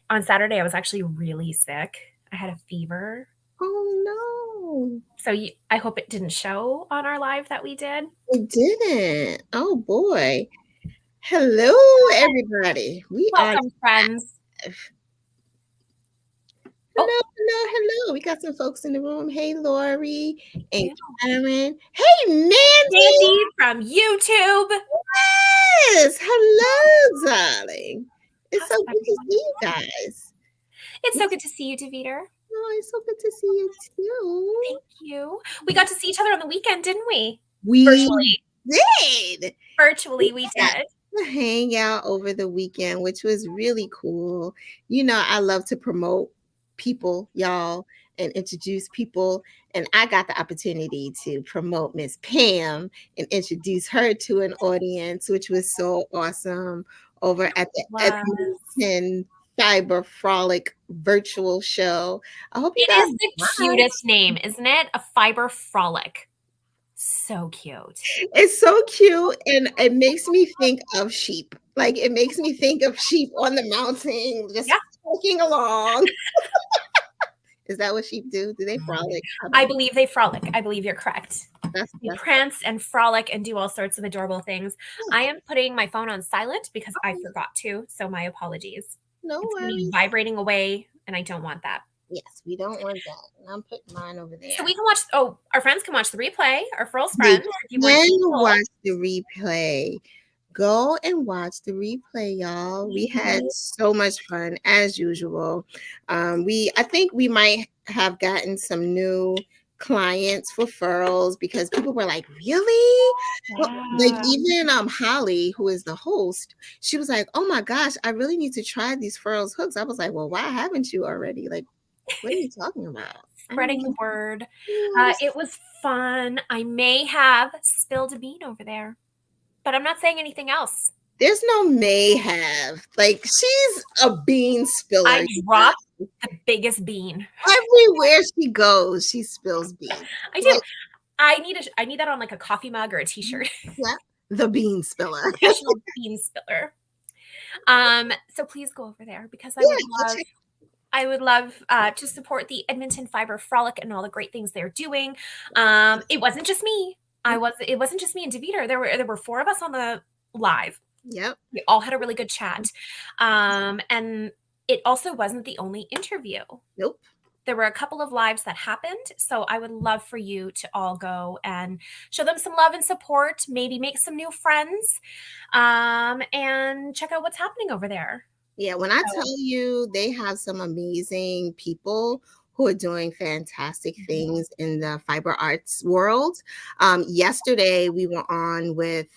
on Saturday, I was actually really sick. I had a fever. Oh, no. So I hope it didn't show on our live that we did. It didn't. Oh, boy. Hello, everybody. We are Welcome, friends. live. Oh, Hello, hello, hello. We got some folks in the room. Hey, Lori thank and you. Karen. Hey, Mandy. Mandy from YouTube. Yes. Hello, darling. It's so How's good to everyone see you doing? guys. It's so good to see you, Deveter. Oh, it's so good to see you too. Thank you. We got to see each other on the weekend, didn't we? We Virtually. did. Virtually, we got did. to hang out over the weekend, which was really cool. You know, I love to promote people, y'all, and introduce people. And I got the opportunity to promote Miss Pam and introduce her to an audience, which was so awesome over at the Was. Edmonton Fiber Frolic virtual show. I hope you It guys is the watched. cutest name, isn't it? A fiber frolic. So cute. It's so cute, and it makes me think of sheep. Like, it makes me think of sheep on the mountain, just Yeah, walking along. Is that what sheep do? Do they frolic? I I don't know. believe they frolic. I believe you're correct. They That's prance and frolic and do all sorts of adorable things. I am putting my phone on silent because I forgot to, so my apologies. no It's going to be worries. vibrating away, and I don't want that. Yes, we don't want that. And I'm putting mine over So there. we can watch, our friends can watch the replay, our Furls They friends, if you want to can see Furls. watch the replay. Go and watch the replay, y'all. We had so much fun as usual. I think we might have gotten some new clients for Furls because people were like, really? Like, Yeah. even Holly, who is the host, she was like, oh my gosh, I really need to try these Furls hooks. I was like, well, why haven't you already? Like, what are you talking about? I Spreading the mean, word. yes. It was fun. I may have spilled a bean over there, but I'm not saying anything else. There's no may have. Like, she's a bean spiller. I dropped the biggest bean. Everywhere she goes, she spills beans. I do. Like, I need that on like a coffee mug or a t-shirt. yeah, the bean spiller. Professional bean spiller. So please go over there because Yeah, I would love to support the Edmonton Fiber Frolic and all the great things they're doing. It wasn't just me. It wasn't just me and Deveter. There were four of us on the live. yep. We all had a really good chat. And it also wasn't the only interview. Nope. There were a couple of lives that happened. So I would love for you to all go and show them some love and support, maybe make some new friends, and check out what's happening over there. Yeah, when I tell you they have some amazing people who are doing fantastic things in the fiber arts world. Yesterday we were on with,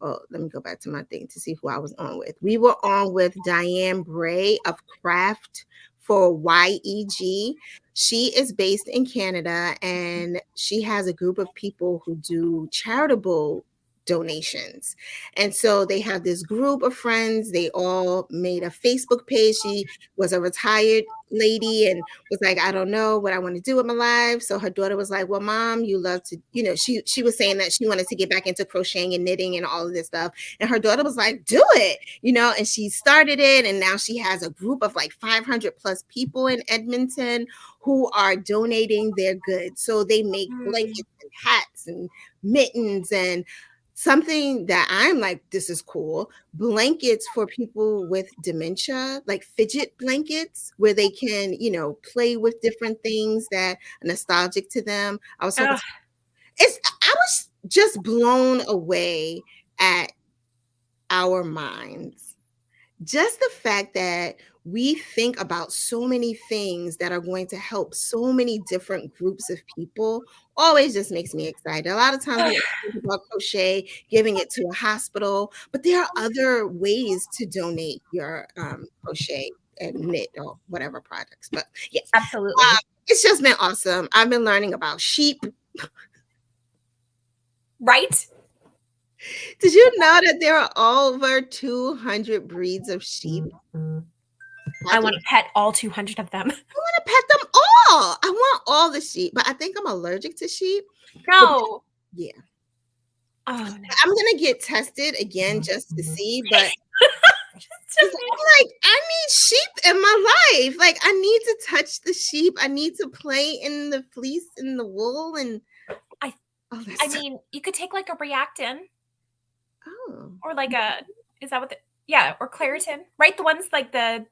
oh, let me go back to my thing to see who I was on with. We were on with Diane Bray of Craft for YEG. She is based in Canada and she has a group of people who do charitable donations. And so they have this group of friends. They all made a Facebook page. She was a retired lady and was like, I don't know what I want to do with my life. So her daughter was like, well, mom, you love to, she was saying that she wanted to get back into crocheting and knitting and all of this stuff. And her daughter was like, do it, and she started it. And now she has a group of like 500 plus people in Edmonton who are donating their goods. So they make blankets and hats and mittens and something that I'm like, this is cool. Blankets for people with dementia, like fidget blankets where they can, play with different things that are nostalgic to them. I was just blown away at our minds. Just the fact that we think about so many things that are going to help so many different groups of people always just makes me excited. A lot of times we think about crochet, giving it to a hospital, but there are other ways to donate your crochet and knit or whatever projects. But yes, Absolutely. it's just been awesome. I've been learning about sheep. Right? Did you know that there are over 200 breeds of sheep? I want to pet all 200 of them. I want to pet them all. I want all the sheep, but I think I'm allergic to sheep. No. Yeah. Oh, no. I'm going to get tested again just to see, but She's like, I need sheep in my life. Like, I need to touch the sheep. I need to play in the fleece and the wool and all that I stuff. mean, you could take like a Reactin Oh. or like is that what or Claritin, right? The ones like the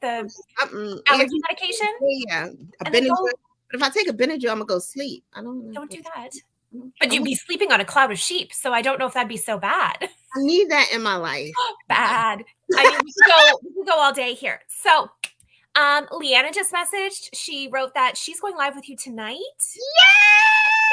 allergy medication. Yeah, a And then Benadryl. But if I take a Benadryl, I'm gonna go sleep. I don't know. don't do that. But you'd be sleeping on a cloud of sheep, so I don't know if that'd be so bad. I need that in my life. Bad. I mean, we could go all day here. So, Leanna just messaged. She wrote that she's going live with you tonight. Yay!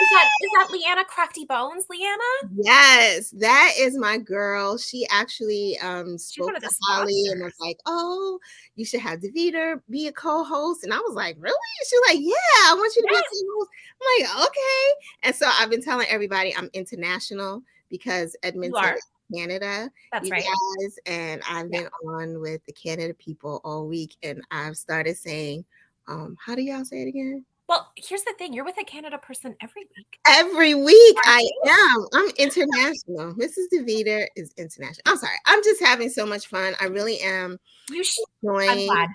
Is that Leanna Crafty Bones, Leanna? Yes, that is my girl. She actually spoke to Holly and was like, "Oh, you should have Deveter be a co-host." And I was like, "Really?" She's like, "Yeah, I want you to be a co-host." I'm like, "Okay." And so I've been telling everybody I'm international because Edmonton is Canada. That's right. Guys, and I've been on with the Canada people all week, and I've started saying, how do y'all say it again? Well, here's the thing. You're with a Canada person every week. Every week I am. I'm international. Mrs. Deveter is international. I'm sorry. I'm just having so much fun. I really am. I'm glad.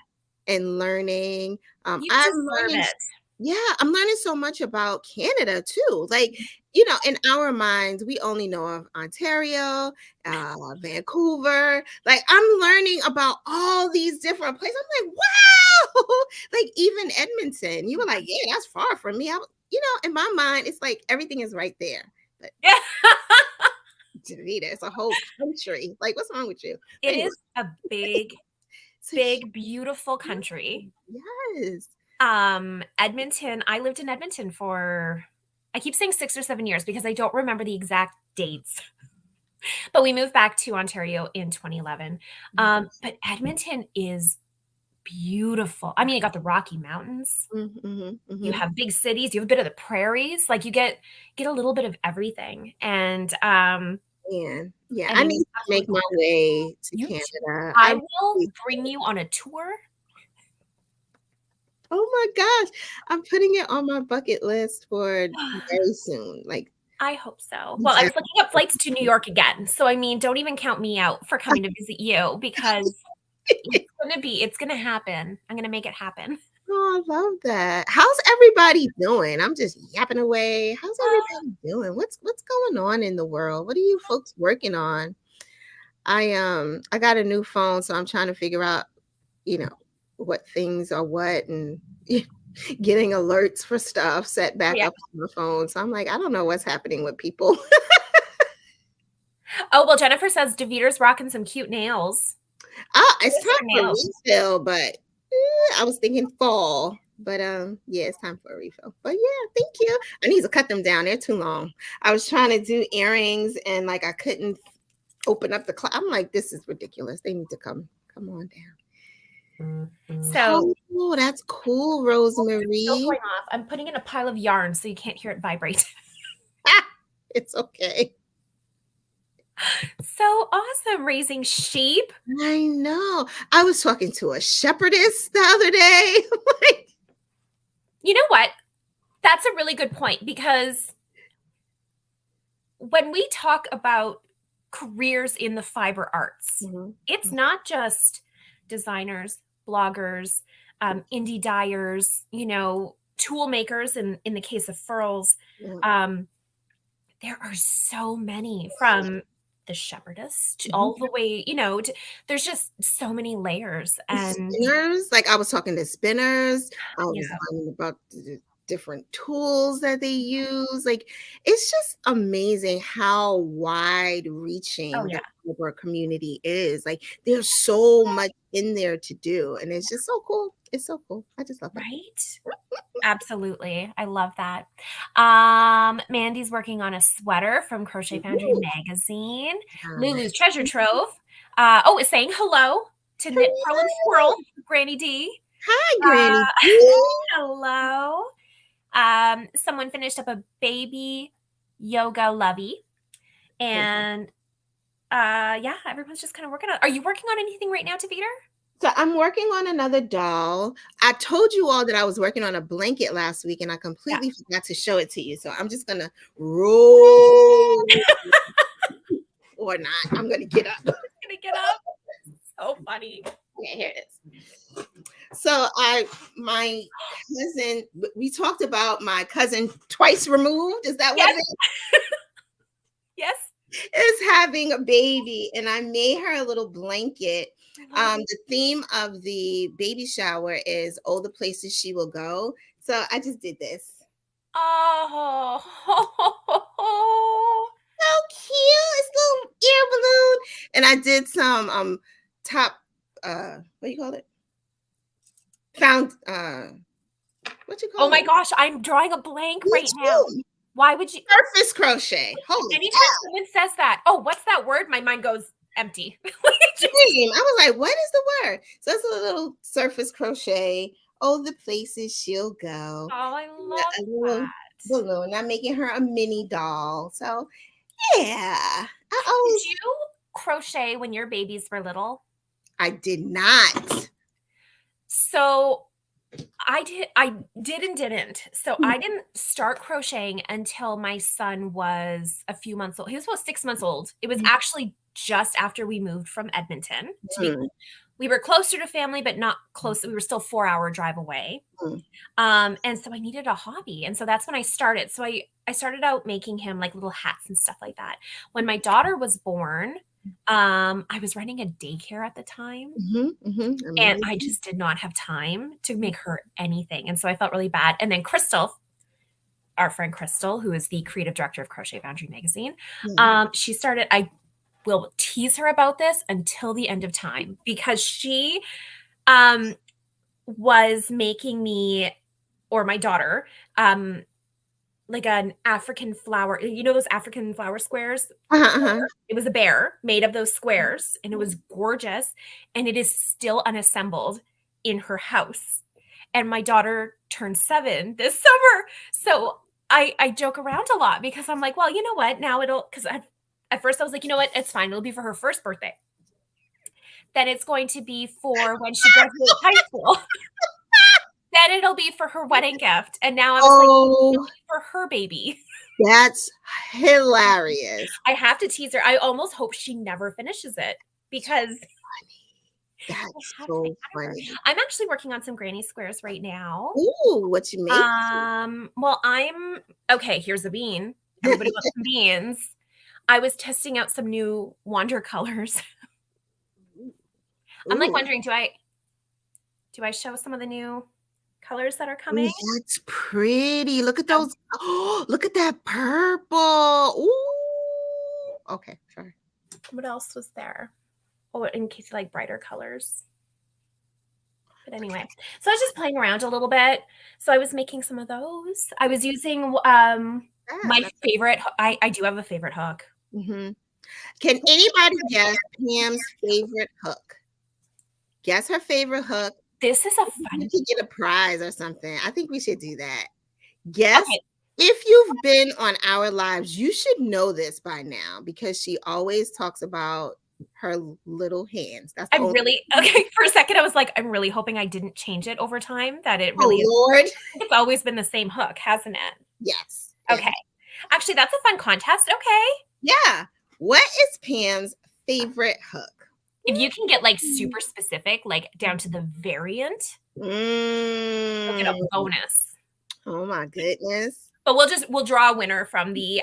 And learning. You deserve it. Yeah, I'm learning so much about Canada too. Like, you know, in our minds, we only know of Ontario, Vancouver. Like, I'm learning about all these different places. I'm like, wow! Like, even Edmonton. You were like, yeah, that's far from me. You know, in my mind, it's like everything is right there. But Deveter, it's a whole country. Like, what's wrong with you? It is a big, beautiful country. Yes. Edmonton, I lived in Edmonton for, I keep saying 6 or 7 years because I don't remember the exact dates. But we moved back to Ontario in 2011. But Edmonton is beautiful. I mean, you got the Rocky Mountains. You have big cities. You have a bit of the prairies. Like, you get a little bit of everything. And yeah, I need to make my way to Canada. I will bring you on a tour. Oh my gosh, I'm putting it on my bucket list for very soon. Like, I hope so. Well, I was looking up flights to New York again. So, I mean, don't even count me out for coming to visit you because it's going to happen. I'm going to make it happen. Oh, I love that. How's everybody doing? I'm just yapping away. How's everybody doing? What's going on in the world? What are you folks working on? I got a new phone, so I'm trying to figure out, you know, what things are what and getting alerts for stuff set back up on the phone. So I'm like, I don't know what's happening with people. Oh, well, Jennifer says Deveter's rocking some cute nails. It's time for a refill, but I was thinking fall. But yeah, it's time for a refill. But yeah, thank you. I need to cut them down. They're too long. I was trying to do earrings and like I couldn't open up the I'm like, this is ridiculous. They need to come on down. So that's cool, Rosemary. I'm putting in a pile of yarn so you can't hear it vibrate. It's okay. So awesome, raising sheep. I know. I was talking to a shepherdess the other day. You know what? That's a really good point because when we talk about careers in the fiber arts, it's not just designers, bloggers, indie dyers, you know, tool makers in the case of Furls. There are so many, from the shepherdess to all the way, you know, there's just so many layers. And spinners, like I was talking to spinners, I was learning about the different tools that they use. Like, it's just amazing how wide reaching the fiber community is. Like, there's so much in there to do, and it's just so cool. It's so cool. I just love it. Right? Absolutely. I love that. Mandy's working on a sweater from Crochet Foundry magazine. Lulu's treasure trove. Is saying hello to Knit Pearl and Swirl, Granny D. Hi, Granny D. Hello. Someone finished up a baby yoga lovey. And everyone's just kind of working on. Are you working on anything right now, Deveter? So I'm working on another doll. I told you all that I was working on a blanket last week, and I completely forgot to show it to you. So I'm just gonna roll or not. I'm gonna get up. Gonna get up. So funny. Okay, here it is. So my cousin, we talked about my cousin twice removed. Is that what it Yes, is? yes. Is having a baby, and I made her a little blanket. I love it. The theme of the baby shower is all the places she will go. So I just did this. Oh, So cute. It's a little air balloon. And I did some top what do you call it? Found what you oh call my it? gosh, I'm drawing a blank Me right now. too. Why would you? Surface crochet. Holy Anytime someone says that, oh, what's that word? My mind goes empty. dream. I was like, what is the word? So it's a little surface crochet. Oh, the places she'll go. Oh, I Yeah, love a little that. balloon. I'm making her a mini doll. So yeah. Did you crochet when your babies were little? I did not. So I did and didn't. So I didn't start crocheting until my son was a few months old. He was about 6 months old. It was actually just after we moved from Edmonton to be Mm, we were closer to family, but not close. We were still 4-hour drive away. mm, And so I needed a hobby. And so that's when I started. So I started out making him like little hats and stuff like that. When my daughter was born, I was running a daycare at the time. And I amazing. just did not have time to make her anything. And so I felt really bad. And then Crystal, our friend Crystal, who is the creative director of Crochet Foundry magazine, Yeah. she started, I will tease her about this until the end of time because she um, was making me or my daughter like an African flower. You know those African flower squares? Uh-huh, uh-huh. It was a bear made of those squares and it was gorgeous. And it is still unassembled in her house. And my daughter turned 7 this summer. So I joke around a lot because I'm like, well, you know what? Now it'll, because at first I was like, you know what? It's fine. It'll be for her first birthday. Then it's going to be for when she graduates high school. Then it'll be for her wedding gift. And now I was like, it'll Oh, be for her baby. that's hilarious. I have to tease her. I almost hope she never finishes it because I That's have to make so fun of her. funny. I'm actually working on some granny squares right now. Ooh, what you make? Well, I'm okay. Here's a bean. Everybody wants some beans. I was testing out some new Wander colors. I'm like Ooh. wondering, do I show some of the new colors that are Ooh, coming? that's pretty. Look at So those. Oh, look at that purple. Ooh. Okay, sorry. what else was there? Oh, in case you like brighter colors. But anyway, so I was just playing around a little bit. So I was making some of those. I was using Yeah, my favorite. I do have a favorite hook. mhm. Can anybody guess Pam's favorite hook? Guess her favorite hook. This is a You fun. could get a prize or something. I think we should do that. Guess Okay, if you've been on our lives, you should know this by now because she always talks about her little hands. That's the I'm only. really okay. For a second, I was like, I'm really hoping I didn't change it over time. That it Oh really is. Lord. It's always been the same hook, hasn't it? Yes. Okay. Actually, that's a fun contest. Okay. Yeah. What is Pam's favorite hook? If you can get like super specific, like down to the variant, you'll get a Mm. bonus. Oh my goodness. But we'll draw a winner from the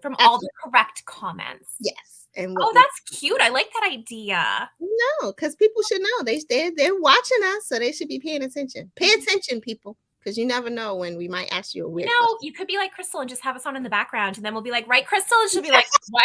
from all the Excellent. correct comments. Yes. And Oh, that's cute. I like that idea. no, because people should know. They're watching us, so they should be paying attention. Pay attention, people, because you never know when we might ask you a You weird know, question. you could be like Crystal and just have us on in the background, and then we'll be like, right, Crystal? And she'll be like, what?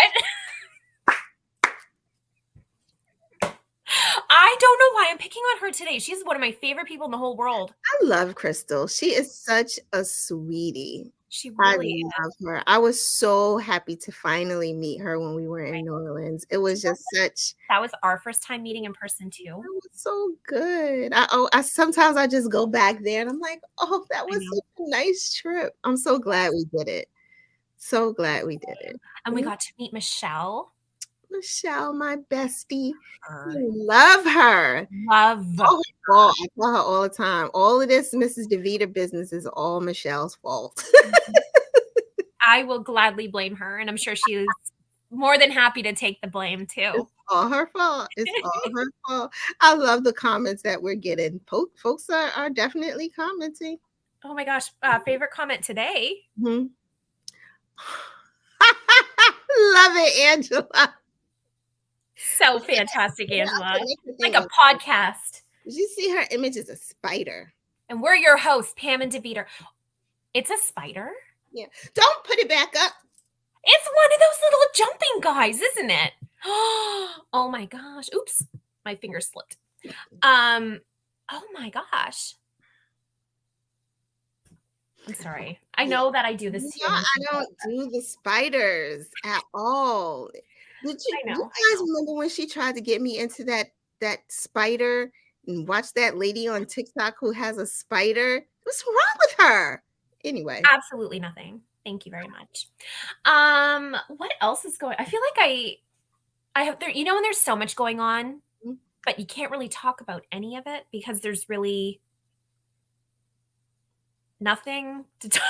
I don't know why I'm picking on her today. She's one of my favorite people in the whole world. I love Crystal. She is such a sweetie. She I really is. love her. I was so happy to finally meet her when we were in New Orleans. It was just such. That was our first time meeting in person too. That was so good. I sometimes I just go back there and I'm like, oh, that I was know. such a nice trip. I'm so glad we did it. So glad we did it. And we got to meet Michelle. Michelle, my bestie. Her. I love her. Love. All her fault. I tell her all the time. All of this Mrs. Deveter business is all Michelle's fault. I will gladly blame her, and I'm sure she is more than happy to take the blame too. all her fault. It's all her fault. I love the comments that we're getting. Folks are definitely commenting. Oh my gosh, favorite comment today. Mhm. Love it, Angela. So fantastic, Yeah, I Angela. can make the Like thing a on. podcast. Did you see her image is a spider? And we're your hosts, Pam and Deveter. It's a spider. Yeah. Don't put it back up. It's one of those little jumping guys, isn't it? Oh my gosh. Oops. My finger slipped. Oh my gosh. I'm sorry. I know that I do this to No, you. I don't do the spiders at all. Did you I you know. guys remember when she tried to get me into that spider and watch that lady on TikTok who has a spider? What's wrong with her? Anyway. Absolutely nothing. Thank you very much. What else is going? I feel like I have there, when there's so much going on, Mhm. but you can't really talk about any of it because there's really nothing to talk.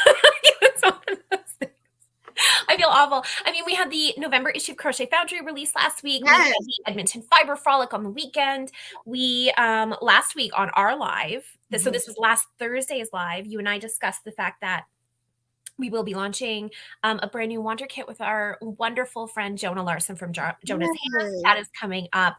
It's one of those things. I feel awful. I mean, we had the November issue of Crochet Foundry released last week. We had Yes. the Edmonton Fiber Frolic on the weekend. We last week on our live, so this was last Thursday's live, you and I discussed the fact that we will be launching a brand new Wander Kit with our wonderful friend Jonah Larson from Jonah's Hands. Yes. That is coming up.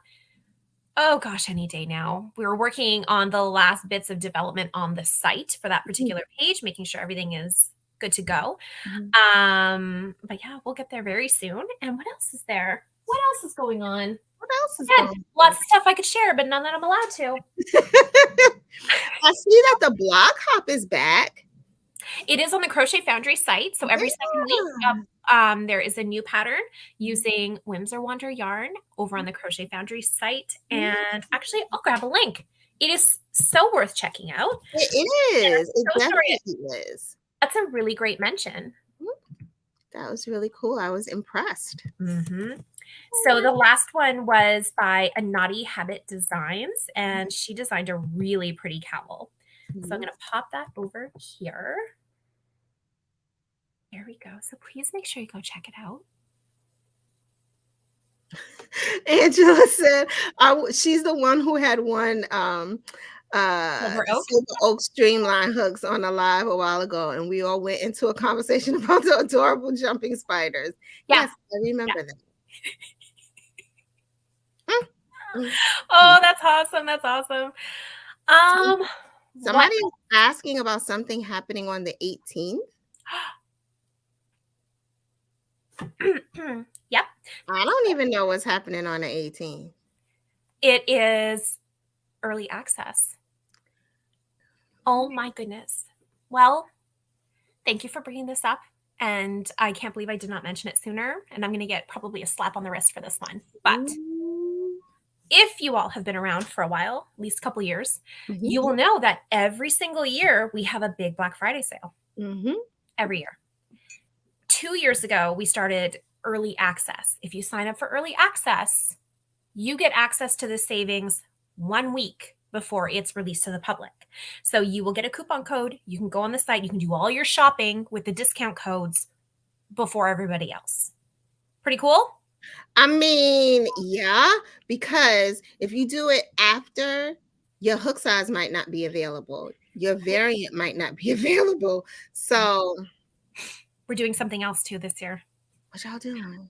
Oh gosh, any day now. We were working on the last bits of development on the site for that particular page, making sure everything is good to go. Mhm. But yeah, we'll get there very soon. And what else is there? What else is going on? What else is Again, going lots of stuff I could share, but none that I'm allowed to. on? I see that the blog hop is back. It is on the Crochet Foundry site. So every second week, there is a new pattern using Whims or Wander yarn over on the Crochet Foundry site. And actually, I'll grab a link. It is so worth checking out. It is. It So sorry. definitely is. That's a really great mention. That was really cool. I was impressed. Mm-hmm. So the last one was by A Naughty Habit Designs, and she designed a really pretty cowl. So I'm going to pop that over here. There we go. So please make sure you go check it out. Angela said she's the one who had one Silver Oak? Silver Oak streamline hooks on a live a while ago, and we all went into a conversation about the adorable jumping spiders. Yeah. Yes, I remember that. Oh, that's awesome. That's awesome. Somebody is asking about something happening on the 18th. Yep. I don't even know what's happening on the 18th. It is early access. Oh my goodness. Well, thank you for bringing this up. And I can't believe I did not mention it sooner. And I'm going to get probably a slap on the wrist for this one. But if you all have been around for a while, at least a couple years, you will know that every single year we have a big Black Friday sale. Every year. 2 years ago, we started early access. If you sign up for early access, you get access to the savings 1 week before it's released to the public. So you will get a coupon code. You can go on the site. You can do all your shopping with the discount codes before everybody else. Pretty cool? I mean, yeah, because if you do it after, your hook size might not be available. Your variant might not be available. So we're doing something else too this year. What y'all doing?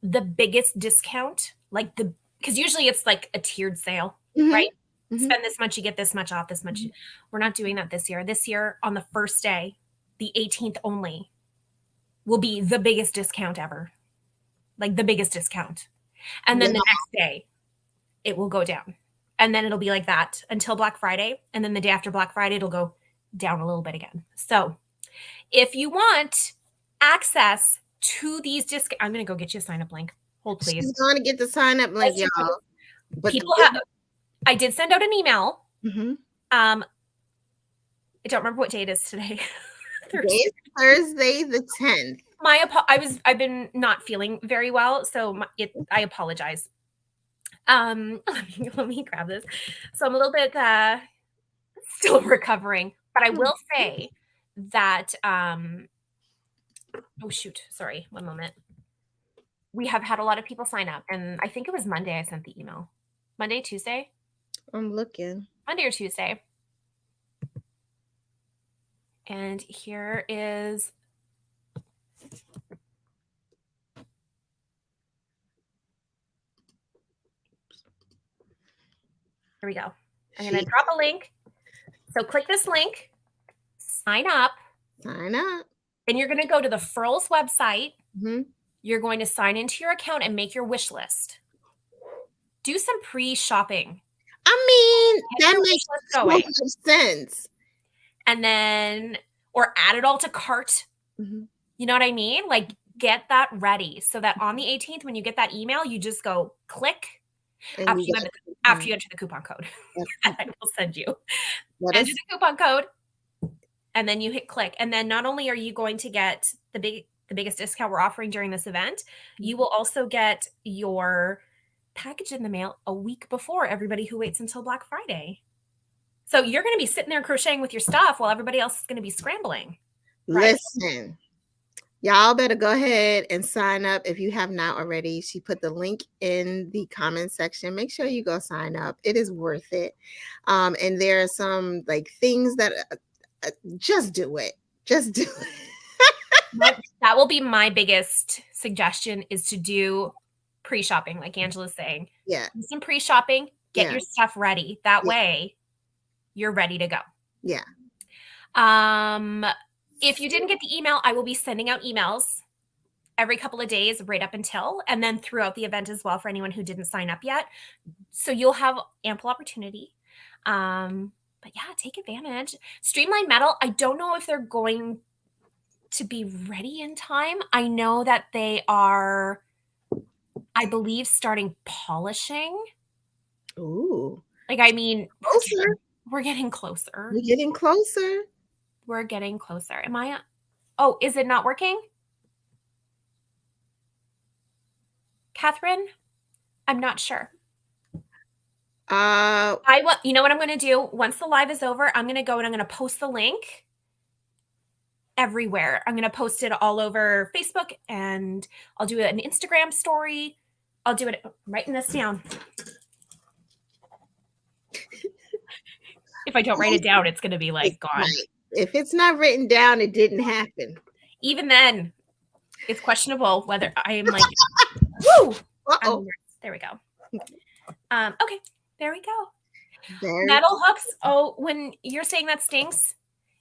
The biggest discount, because usually it's like a tiered sale, right? Spend this much, you get this much off, this much. We're not doing that this year. This year, on the first day, the 18th only, will be the biggest discount ever. Like the biggest discount. And then the next day, it will go down. And then it'll be like that until Black Friday. And then the day after Black Friday, it'll go down a little bit again. So if you want access to these discounts, I'm going to go get you a sign-up link. Hold, please. She's going to get the sign-up link, y'all. But I did send out an email. I don't remember what day it is today. Thursday the 10th. I've been not feeling very well, so I apologize. Let me grab this. So I'm a little bit still recovering, but I will say that oh shoot, sorry, one moment. we have had a lot of people sign up, and I think it was Monday I sent the email. Monday, Tuesday? I'm looking. Monday or Tuesday. And here is here we go. I'm going to drop a link. So click this link, sign up. Sign up. Then you're going to go to the Furls website. Mm-hmm. You're going to sign into your account and make your wish list. Do some pre-shopping. I mean, that makes so much sense. And then, or add it all to cart. Mm-hmm. You know what I mean? Like, get that ready so that on the 18th, when you get that email, you just go click after you enter the coupon code. I will send you. Enter the coupon code, and then you hit click. And then not only are you going to get the biggest discount we're offering during this event, you will also get your package in the mail a week before everybody who waits until Black Friday. So you're going to be sitting there crocheting with your stuff while everybody else is going to be scrambling. Right? Listen, y'all better go ahead and sign up if you have not already. She put the link in the comment section. Make sure you go sign up. It is worth it. And there are some like things that just do it. Just do it. That will be my biggest suggestion, is to do pre-shopping, like Angela's saying. Yeah. Do some pre-shopping, get your stuff ready. That way you're ready to go. Yeah. If you didn't get the email, I will be sending out emails every couple of days right up until, and then throughout the event as well for anyone who didn't sign up yet. So you'll have ample opportunity. But yeah, take advantage. Streamline Metal, I don't know if they're going to be ready in time. I know that they are, I believe, starting polishing. Ooh. Like, I mean, closer. We're getting closer. We're getting closer. We're getting closer. Am I? Oh, is it not working? Catherine? I'm not sure. You know what I'm going to do? Once the live is over, I'm going to go and I'm going to post the link everywhere. I'm going to post it all over Facebook, and I'll do an Instagram story. I'll do it. I'm writing this down. If I don't write it down, it's going to be like gone. Right. If it's not written down, it didn't happen. Even then, it's questionable whether I am like, woo! There we go. Okay, there we go. Metal hooks. Oh, when you're saying that stinks,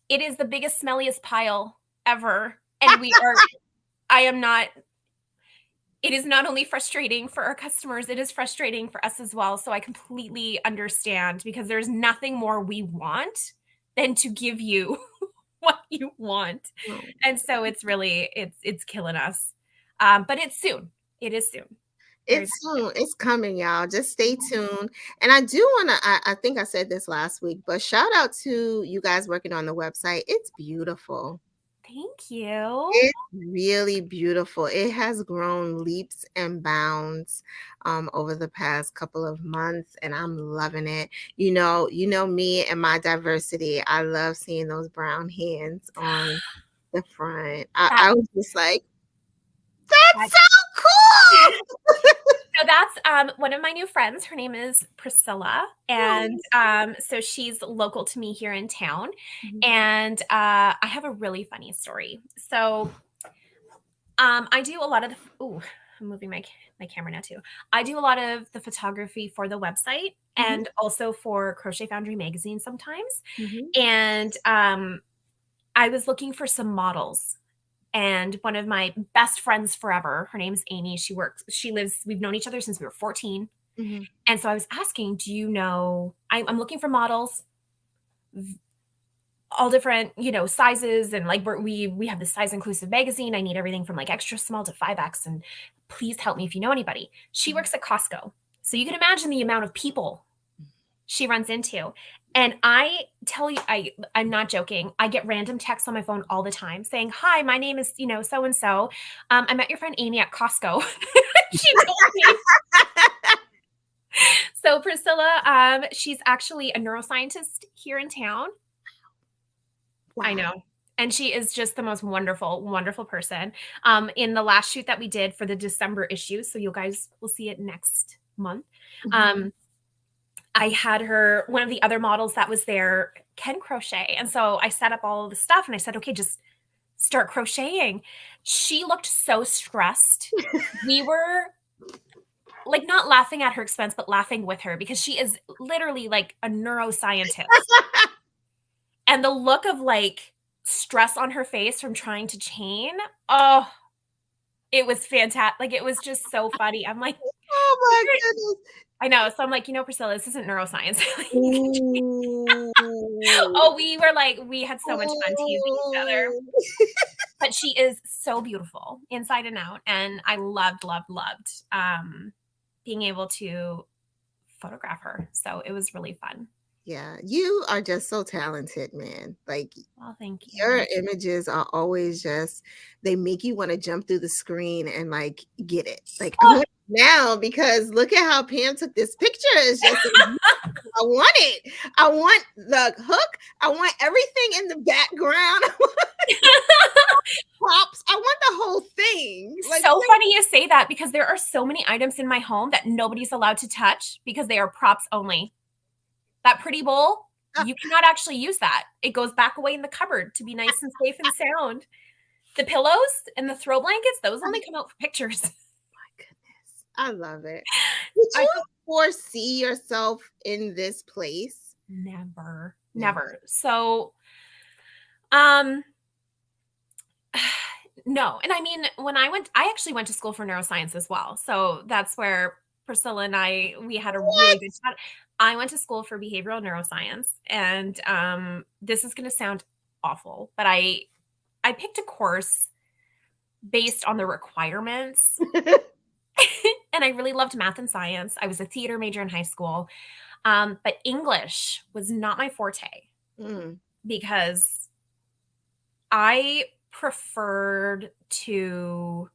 it is the biggest, smelliest pile ever. And it is not only frustrating for our customers, it is frustrating for us as well. So I completely understand, because there's nothing more we want than to give you what you want. And so it's really, it's killing us. But it's soon. It is soon. It's soon. It's coming, y'all. Just stay tuned. And I do want to, I think I said this last week, but shout out to you guys working on the website. It's beautiful. Thank you. It's really beautiful. It has grown leaps and bounds over the past couple of months, and I'm loving it. You know me and my diversity. I love seeing those brown hands on the front. I was just like, that's so cool. So that's one of my new friends. Her name is Priscilla. And so she's local to me here in town. Mm-hmm. And I have a really funny story. So I do a lot of I'm moving my camera now too. I do a lot of the photography for the website, mm-hmm. and also for Crochet Foundry magazine sometimes. Mm-hmm. And I was looking for some models. And one of my best friends forever, her name's Amy. We've known each other since we were 14. Mm-hmm. And so I was asking, do you know, I'm looking for models, all different, sizes. And like we have the size inclusive magazine. I need everything from like extra small to 5X. And please help me if you know anybody. She works at Costco. So you can imagine the amount of people she runs into. And I tell you, I'm not joking. I get random texts on my phone all the time saying, hi, my name is, so-and-so. I met your friend Amy at Costco. She told me. So Priscilla, she's actually a neuroscientist here in town. Wow. I know. And she is just the most wonderful, wonderful person. In the last shoot that we did for the December issue, so you guys will see it next month. I had her, one of the other models that was there can crochet. And so I set up all of the stuff and I said, okay, just start crocheting. She looked so stressed. We were like not laughing at her expense, but laughing with her because she is literally like a neuroscientist. And the look of like stress on her face from trying to chain, oh, it was fantastic. Like it was just so funny. I'm like, Oh my goodness. I know. So I'm like, Priscilla, this isn't neuroscience. Ooh. Oh, we were like, we had so much fun teasing each other. But she is so beautiful inside and out. And I loved being able to photograph her. So it was really fun. Yeah, you are just so talented, man. Like, well, thank you. Your images are always just, they make you want to jump through the screen and like get it. Like, I want it now because look at how Pam took this picture. It's just, I want it. I want the hook. I want everything in the background. Props. I want the whole thing. Like, so funny you say that because there are so many items in my home that nobody's allowed to touch because they are props only. That pretty bowl, you cannot actually use that. It goes back away in the cupboard to be nice and safe and sound. The pillows and the throw blankets, those only come out for pictures. My goodness. I love it. Did you foresee yourself in this place? Never. So, no. And I mean, when I actually went to school for neuroscience as well. So that's where Priscilla and we had a really good chat. I went to school for behavioral neuroscience, and this is going to sound awful, but I picked a course based on the requirements, and I really loved math and science. I was a theater major in high school, but English was not my forte because I preferred to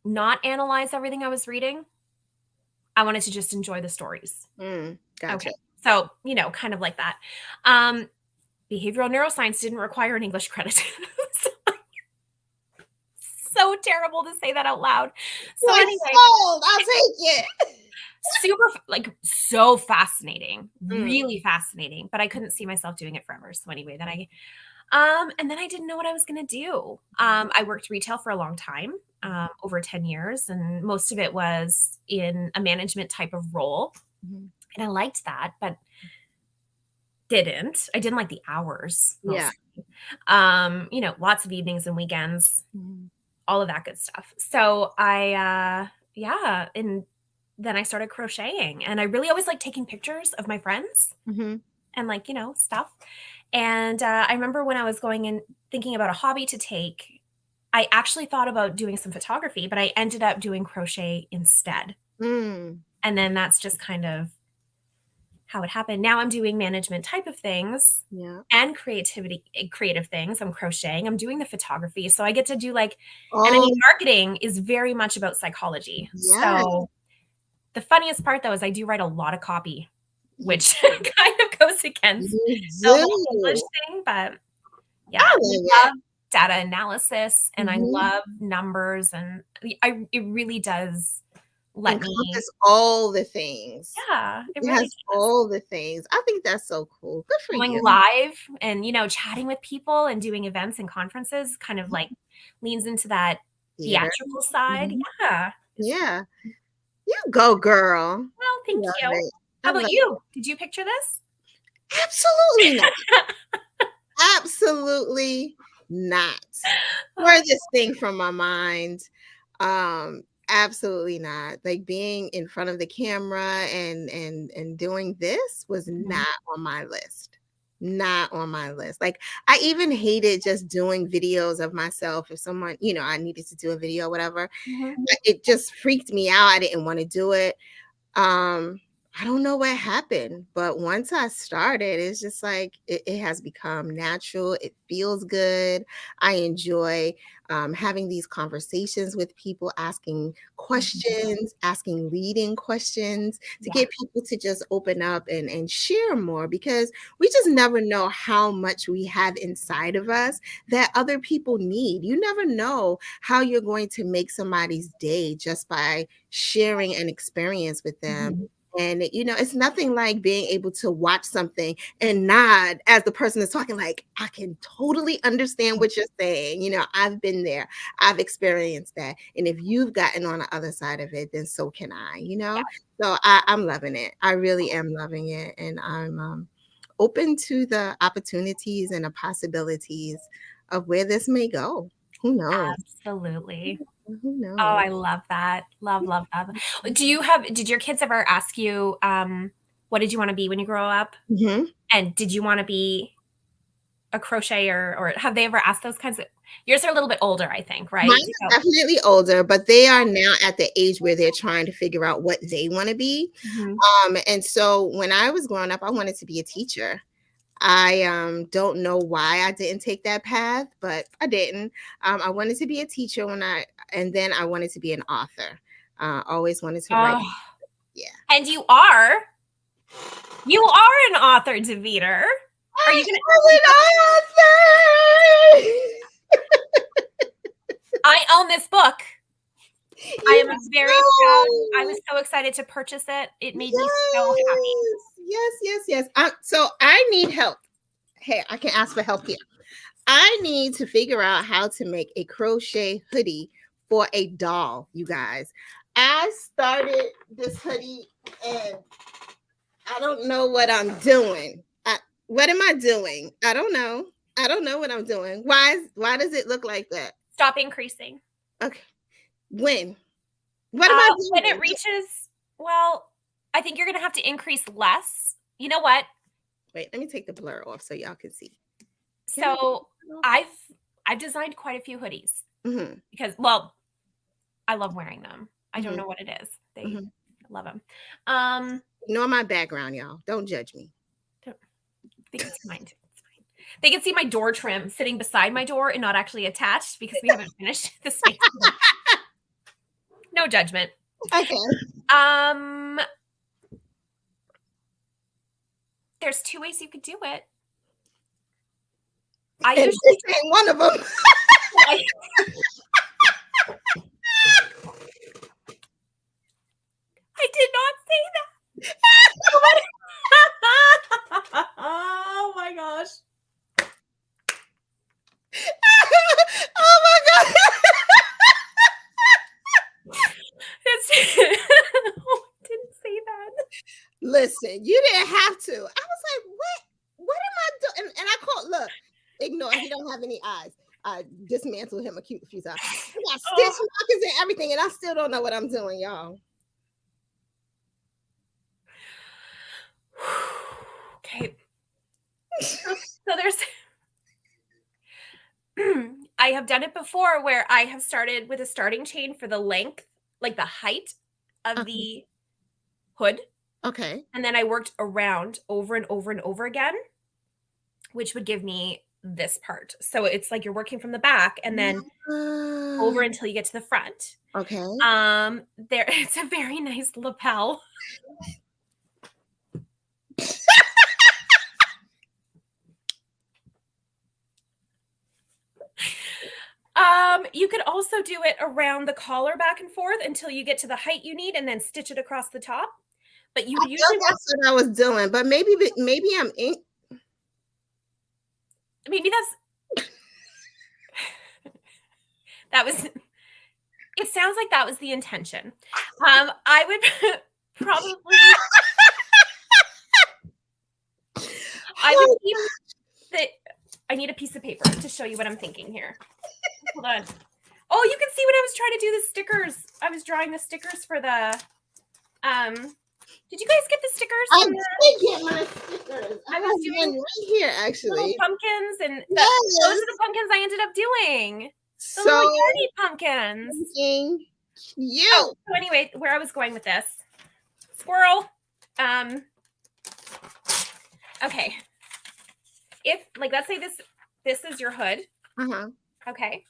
not analyze everything I was reading. I wanted to just enjoy the stories. Gotcha. Okay. So, kind of like that. Behavioral neuroscience didn't require an English credit. So terrible to say that out loud. So anyway, I'll take it. Super, so fascinating, really fascinating, but I couldn't see myself doing it forever. So anyway, then and then I didn't know what I was going to do. I worked retail for a long time, over 10 years, and most of it was in a management type of role. And I liked that, but I didn't like the hours. Mostly. Yeah. Lots of evenings and weekends, all of that good stuff. So and then I started crocheting, and I really always liked taking pictures of my friends and stuff. And I remember when I was going and thinking about a hobby to take, I actually thought about doing some photography, but I ended up doing crochet instead. And then that's just kind of how it happened. Now I'm doing management type of things and creative things. I'm crocheting. I'm doing the photography. So I get to do and I mean, marketing is very much about psychology. Yes. So the funniest part though is I do write a lot of copy, which kind of goes against the whole English thing, but yeah, I love data analysis and I love numbers, and it really does let me all the things. Yeah, it really has all the things. I think that's so cool. Good for going you. Live and chatting with people and doing events and conferences kind of leans into that theatrical side. Yeah. You go, girl. Well, thank you. How about you? Did you picture this? Absolutely not. Absolutely not. Furthest thing from my mind. Absolutely not. Like being in front of the camera and doing this was not on my list. Not on my list. Like I even hated just doing videos of myself. If someone, I needed to do a video, whatever, it just freaked me out. I didn't want to do it. I don't know what happened, but once I started, it's just like it has become natural. It feels good. I enjoy having these conversations with people, asking Mhm. questions, asking leading questions to Yeah. get people to just open up and share more because we just never know how much we have inside of us that other people need. You never know how you're going to make somebody's day just by sharing an experience with them. Mhm. And, it's nothing like being able to watch something and nod as the person is talking, like, I can totally understand what you're saying. I've been there. I've experienced that. And if you've gotten on the other side of it, then so can I. So I'm loving it. I really am loving it. And I'm open to the opportunities and the possibilities of where this may go. Who knows? Absolutely. Who Oh, knows? I love that. Love, love that. Did your kids ever ask you, what did you want to be when you grow up? Mhm. And did you want to be a crocheter or have they ever asked those kinds of, yours are a little bit older, I think, Mine right? is So, definitely older, but they are now at the age where they're trying to figure out what they wanna be. mhm. And so when I was growing up, I wanted to be a teacher. I, don't know why I didn't take that path, but I didn't. I wanted to be a teacher and then I wanted to be an author. Always wanted to write. Oh, Yeah. and you are an author, Deveter. Are you gonna? I am an I own this book. author! I am You very proud. I know. was so excited to purchase it. It made me so happy. Yes, yes, yes, yes. So I need help. Hey, I can ask for help here. I need to figure out how to make a crochet hoodie for a doll, you guys. I started this hoodie and I don't know what I'm doing. What am I doing? I don't know. I don't know what I'm doing. Why does it look like that? Stop increasing. Okay. When? What am I When it doing? reaches, well, I think you're gonna have to increase less. You know what? Wait, let me take the blur off so y'all can see. Can I take So the blur off? I've designed quite a few hoodies Mhm. because, well, I love wearing them. I don't Mhm. know what it is. They Mhm. I love them. Um, Ignore my background, y'all. Don't judge me. don't- they can see mine too. It's fine. They can see my door trim sitting beside my door and not actually attached because we haven't finished the space. No judgment. Okay. Um, there's two ways you could do it. I And usually this ain't one of them. I, I did not say that. Oh my gosh. Oh my god. I didn't say that. Listen, you didn't have to. I was like, what am I doing? And I called, look, ignore. He don't have any eyes. I dismantled him a few times. I got stitch Oh. markers and everything, and I still don't know what I'm doing, y'all. Okay. So there's I have done it before where I have started with a starting chain for the length, like the height of Okay. the hood, Okay. and then I worked around over and over and over again, which would give me this part. So it's like you're working from the back and then over Ah, until you get to the front. okay. There it's a very nice lapel. You could also do it around the collar back and forth until you get to the height you need and then stitch it across the top. But you I would thought usually want that's what I was doing, but maybe I'm in. maybe that was it sounds like that was the intention. I would probably I would Oh, keep the I need a piece of paper to show you what I'm thinking here. Hold on. Oh, you can see when I was trying to do the stickers. I was drawing the stickers for the did you guys get the stickers I from the did get my stickers. I I was have doing one right here, little actually. pumpkins and those Yes. are the pumpkins I ended up doing. The little So yarny pumpkins. freaking Oh, cute. so anyway, where I was going with this. Squirrel. Okay. If, like, let's say this is your hood. Uh-huh. Okay.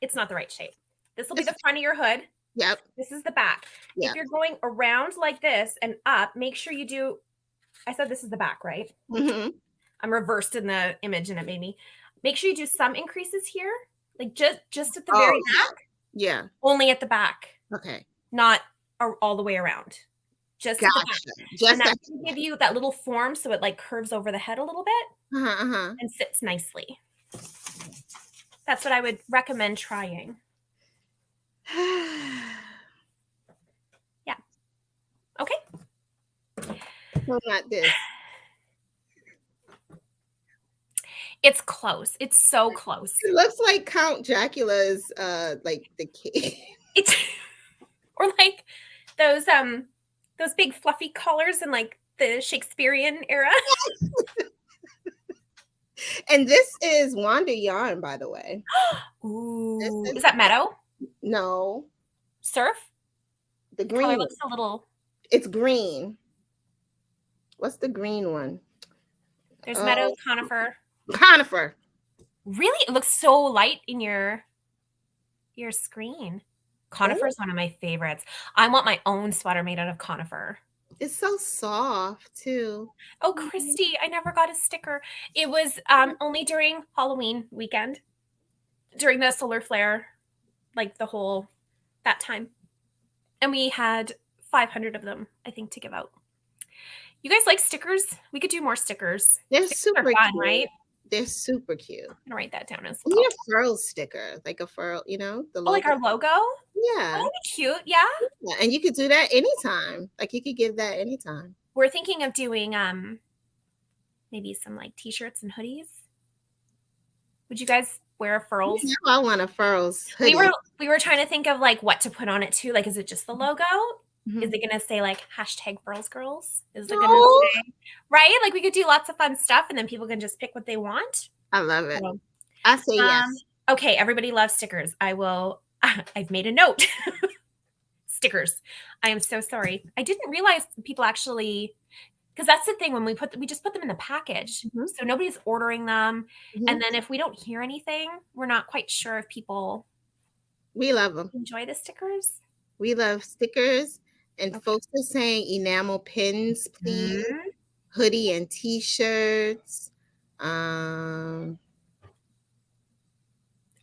It's not the right shape. This will be It's the front of your hood. Yep. This is the back. If Yep. you're going around like this and up, make sure you do, I said this is the back, right? Mm-hmm. I'm reversed in the image and it made me. Make sure you do some increases here, like just at the Oh, very back, yeah. only at the back, Okay. not all the way around. Just at the back. Gotcha. Just And that that. will give you that little form so it like curves over the head a little bit Uh-huh. Uh-huh. and sits nicely. That's what I would recommend trying. Yeah. Okay. So not this. It's close. It's so close. It looks like Count Dracula's like the cave. It's or like those big fluffy collars in like the Shakespearean era. And this is Wanda yarn, by the way. Ooh, is that Meadow? No, Surf? the Color green. looks a little. It's green. What's the green one? There's Meadow, Conifer. Conifer. Really? It looks so light in your screen. Conifer is one of my favorites. I want my own sweater made out of conifer. It's so soft too. Oh, Christy, I never got a sticker. It was only during Halloween weekend, during the solar flare, like that time. And we had 500 of them, I think, to give out. You guys like stickers? We could do more stickers. They're Stickers super are fun, cute. right? They're super cute. I'm gonna write that down as We well. need a Furl sticker, like a Furl, the logo. Oh, like our logo? Yeah. That'd be cute. Yeah. Yeah. And you could do that anytime. Like you could give that anytime. We're thinking of doing maybe some like t-shirts and hoodies. Would you guys wear Furls? You know I want a Furls hoodie. We were trying to think of like what to put on it too. Like, is it just the logo? Mhm. Is it gonna say like #FurlsGirls? Is it No. gonna say right? Like we could do lots of fun stuff and then people can just pick what they want. I love it. So, I say yes. Okay, everybody loves stickers. I've made a note. Stickers. I am so sorry. I didn't realize people actually, because that's the thing when we just put them in the package. Mhm. So nobody's ordering them. Mhm. And then if we don't hear anything, we're not quite sure if people We love them. enjoy the stickers. We love stickers. And folks are saying enamel pins, please. Mm-hmm. Hoodie and t-shirts.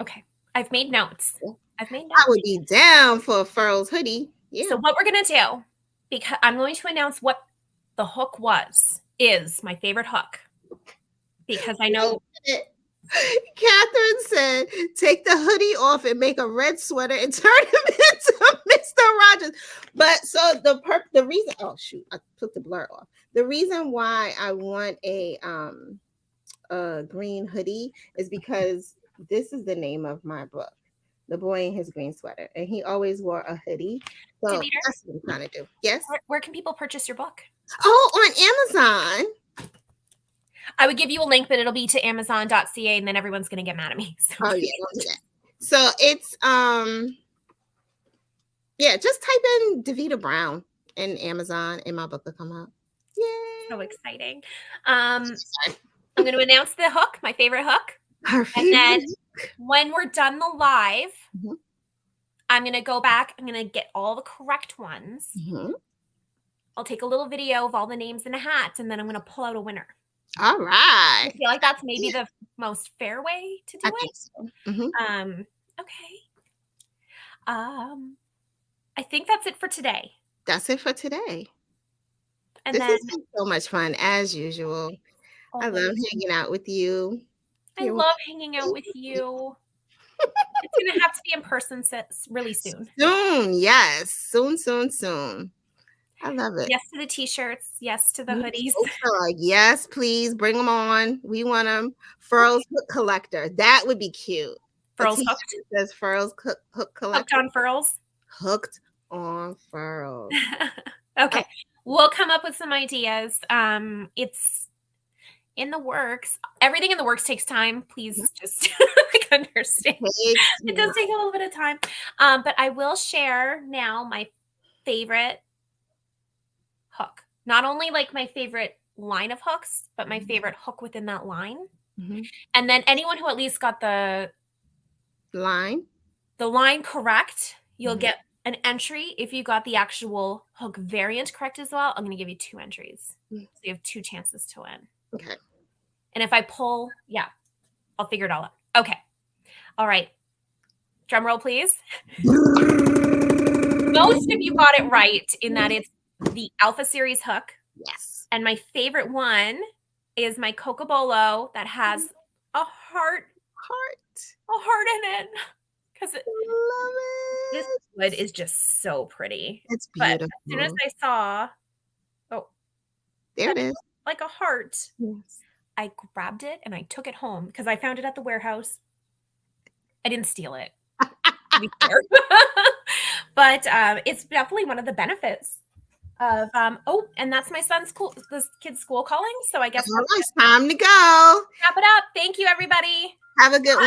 Okay. I've made notes. I would be down for a Furls hoodie. Yeah. So what we're going to do, because I'm going to announce what the hook is my favorite hook. Because I know. Catherine said, take the hoodie off and make a red sweater and turn him into Mr. Rogers. But so the reason, oh shoot, I took the blur off. The reason why I want a green hoodie is because this is the name of my book, The Boy in His Green Sweater. And he always wore a hoodie. So Deveter, that's what I'm trying to do. Yes? Where can people purchase your book? Oh, on Amazon. I would give you a link, but it'll be to Amazon.ca, and then everyone's going to get mad at me. So. Oh yeah, don't do that. So it's just type in Deveter Brown in Amazon, and my book will come out. Yay! So exciting. I'm going to announce the hook, my favorite hook. Perfect. And then when we're done the live, Mhm. I'm going to go back. I'm going to get all the correct ones. Mhm. I'll take a little video of all the names in a hat, and then I'm going to pull out a winner. All right. I feel like that's maybe the most fair way to do I it. think so. Mhm. Okay. I think that's it for today. That's it for today. And This then has been so much fun as usual. I love hanging out with you. I love hanging out with you. It's going to have to be in person really soon. Soon, yes. Soon. I love it. Yes to the t-shirts. Yes to the hoodies. Yes, please bring them on. We want them. Furls hook collector. That would be cute. Furls hooked. Says Furls hook collector. Hooked on Furls. Hooked on Furls. Okay. We'll come up with some ideas. It's in the works. Everything in the works takes time. Please just understand. It does take a little bit of time. But I will share now my favorite hook. not only like my favorite line of hooks, but my favorite hook within that line. And then anyone who at least got the line correct, you'll get an entry. If you got the actual hook variant correct as well, I'm going to give you 2 entries. So you have 2 chances to win. Okay. And if I pull, yeah, I'll figure it all out. Okay. All right. Drum roll, please. Most of you got it right in that it's the Alpha Series hook. Yes. And my favorite one is my Cocobolo that has a heart in it. Because Love this it. wood is just so pretty. It's But beautiful. as soon as I saw, there it is, like a heart, yes. I grabbed it and I took it home because I found it at the warehouse. I didn't steal it, to be fair. But it's definitely one of the benefits of and that's my son's this kid's school calling. So I guess All right, it's time to go. wrap it up. Thank you, everybody. Have a good one.